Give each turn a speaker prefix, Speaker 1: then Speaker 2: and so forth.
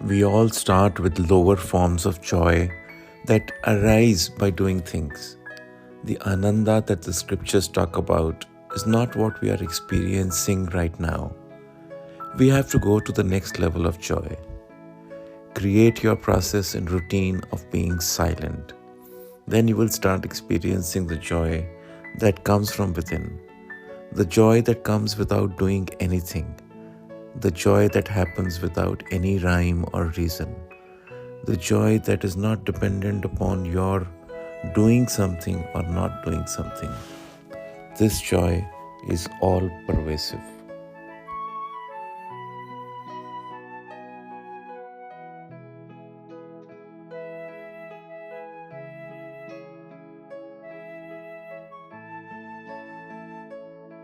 Speaker 1: We all start with lower forms of joy that arise by doing things. The Ananda that the scriptures talk about is not what we are experiencing right now. We have to go to the next level of joy. Create your process and routine of being silent. Then you will start experiencing the joy that comes from within. The joy that comes without doing anything. The joy that happens without any rhyme or reason. The joy that is not dependent upon your doing something or not doing something. This joy is all pervasive.